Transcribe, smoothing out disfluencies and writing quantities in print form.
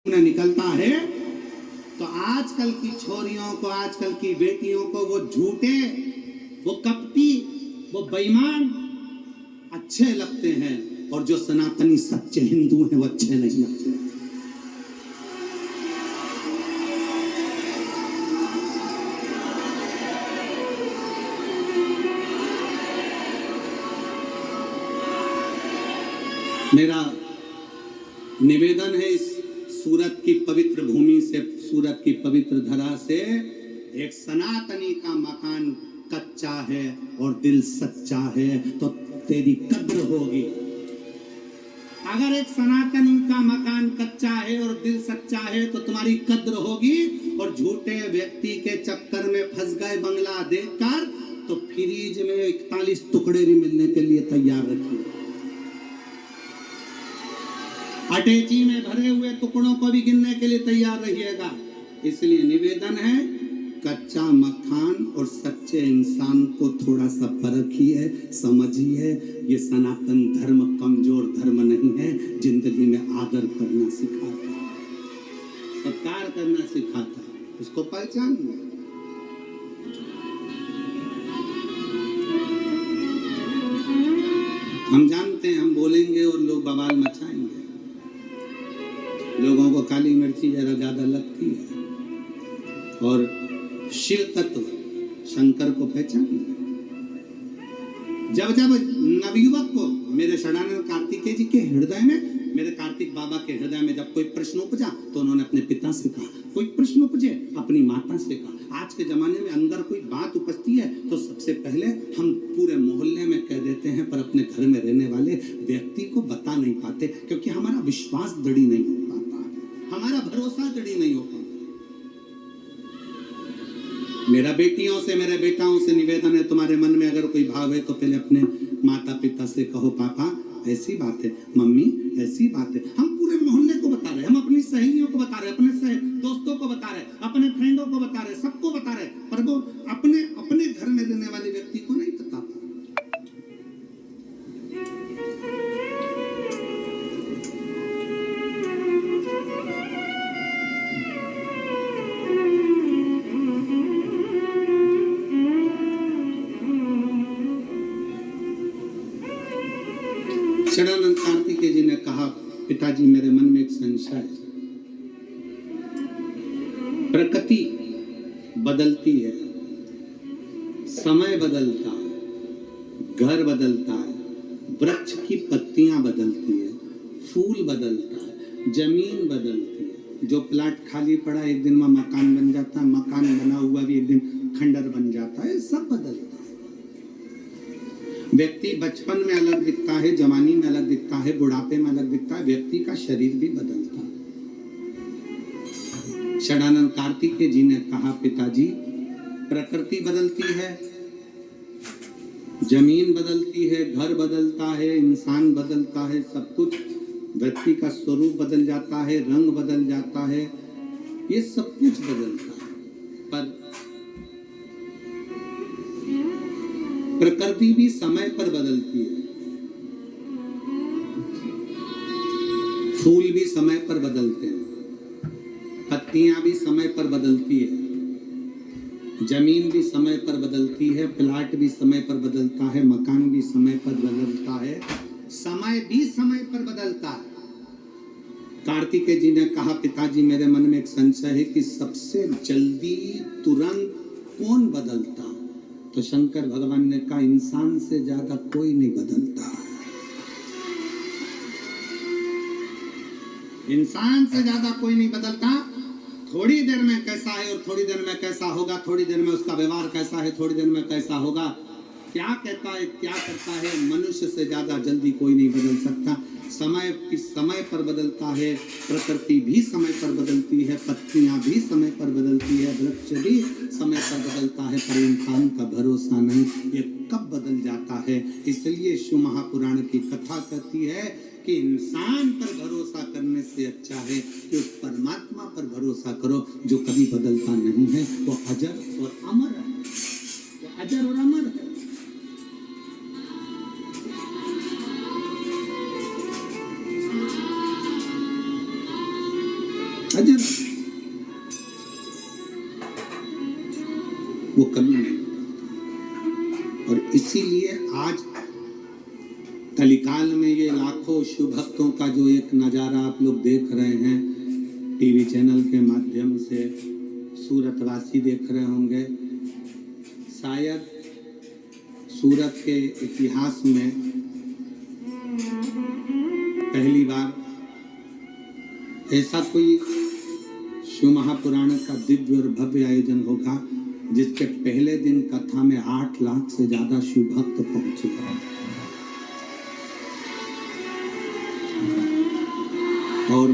निकलता है तो आजकल की छोरियों को, आजकल की बेटियों को वो झूठे, वो कपटी, वो बेईमान अच्छे लगते हैं, और जो सनातनी सच्चे हिंदू हैं वो अच्छे नहीं लगते। मेरा निवेदन है, इस सूरत की पवित्र भूमि से, सूरत की पवित्र धरा से एक सनातनी का मकान कच्चा है और दिल सच्चा है तो तेरी कद्र होगी। अगर एक सनातनी का मकान कच्चा है और दिल सच्चा है तो तुम्हारी कद्र होगी। और झूठे व्यक्ति के चक्कर में फंस गए बंगला देखकर तो फ्रीज में 41 टुकड़े भी मिलने के लिए तैयार रखिए। अटैची में भरे हुए टुकड़ों को भी गिनने के लिए तैयार रहिएगा। इसलिए निवेदन है, कच्चा मकान और सच्चे इंसान को थोड़ा सा परखिए, समझिए। ये सनातन धर्म कमजोर धर्म नहीं है, जिंदगी में आदर करना सिखाता है, सत्कार करना सिखाता है, उसको पहचानिए। हम जानते हैं, हम बोलेंगे और लोग बवाल मचाएंगे, लोगों को काली मिर्ची जरा ज्यादा लगती है। और शिव तत्व शंकर को पहचानिए। जब जब नवयुवक को, मेरे षडानंद कार्तिकेय जी के हृदय में, मेरे कार्तिक बाबा के हृदय में जब कोई प्रश्न उपजा तो उन्होंने अपने पिता से कहा, कोई प्रश्न उपजे अपनी माता से कहा। आज के जमाने में अंदर कोई बात उपजती है तो सबसे पहले हम पूरे मोहल्ले में कह देते हैं, पर अपने घर में रहने वाले व्यक्ति को बता नहीं पाते, क्योंकि हमारा विश्वास दृढ़ नहीं हो पाता, हमारा भरोसा दृढ़ नहीं हो पाता। मेरा बेटियों से, मेरे बेटाओं से निवेदन है, तुम्हारे मन में अगर कोई भाव है तो पहले अपने माता पिता से कहो, पापा ऐसी बात है, मम्मी ऐसी बात है। हम पूरे मोहल्ले को बता रहे, हम अपनी सहेलियों को बता रहे, अपने दोस्तों को बता रहे, अपने फ्रेंडों को बता रहे, सबको बता रहे, पर वो अपने अपने घर में रहने वाले व्यक्ति को नहीं बता पाते। षडानंद कार्तिकेय जी ने कहा, पिताजी मेरे मन में एक संशय है। प्रकृति बदलती है, समय बदलता है, घर बदलता है, वृक्ष की पत्तियां बदलती है, फूल बदलता है, जमीन बदलती है। जो प्लाट खाली पड़ा एक दिन में मकान बन जाता है, मकान बना हुआ भी एक दिन खंडर बन जाता है, सब बदलता है। व्यक्ति बचपन में अलग दिखता है, जवानी में अलग दिखता है, बुढ़ापे में अलग दिखता है, व्यक्ति का शरीर भी बदलता है। षडानंद कार्तिकेय जी ने कहा, पिताजी प्रकृति बदलती है, जमीन बदलती है, घर बदलता है, इंसान बदलता है, सब कुछ, व्यक्ति का स्वरूप बदल जाता है, रंग बदल जाता है, ये सब कुछ बदलता है, पर प्रकृति भी समय पर बदलती है, फूल भी समय पर बदलते हैं, पत्तियां भी समय पर बदलती है, जमीन भी समय पर बदलती है, प्लाट भी समय पर बदलता है, मकान भी समय पर बदलता है, समय भी समय पर बदलता है। कार्तिकेय जी ने कहा, पिताजी मेरे मन में एक संशय है कि सबसे जल्दी तुरंत कौन बदलता? तो शंकर भगवान ने कहा, इंसान से ज्यादा कोई नहीं बदलता। इंसान से ज्यादा कोई नहीं बदलता। थोड़ी देर में कैसा है और थोड़ी देर में कैसा होगा, थोड़ी देर में उसका व्यवहार कैसा है, थोड़ी देर में कैसा होगा, क्या कहता है, क्या करता है, मनुष्य से ज्यादा जल्दी कोई नहीं बदल सकता। समय पर बदलता है, प्रकृति भी समय पर बदलती है, पत्तियां भी समय पर बदलती है, वृक्ष भी समय पर बदलता है, पर इंसान का भरोसा नहीं, ये कब बदल जाता है। इसलिए शिव महापुराण की कथा कहती है कि इंसान पर भरोसा करने से अच्छा है कि उस परमात्मा पर भरोसा करो जो कभी बदलता नहीं है, वो अजर और अमर है, वो अजर और अमर है। अजर, वो कभी नहीं। और इसीलिए आज कलिकाल में ये लाखों शिव भक्तों का जो एक नज़ारा आप लोग देख रहे हैं टीवी चैनल के माध्यम से, सूरतवासी देख रहे होंगे। शायद सूरत के इतिहास में पहली बार ऐसा कोई शिव महापुराण का दिव्य और भव्य आयोजन होगा जिसके पहले दिन कथा में 8 लाख से ज्यादा शिव भक्त पहुंचे हैं। और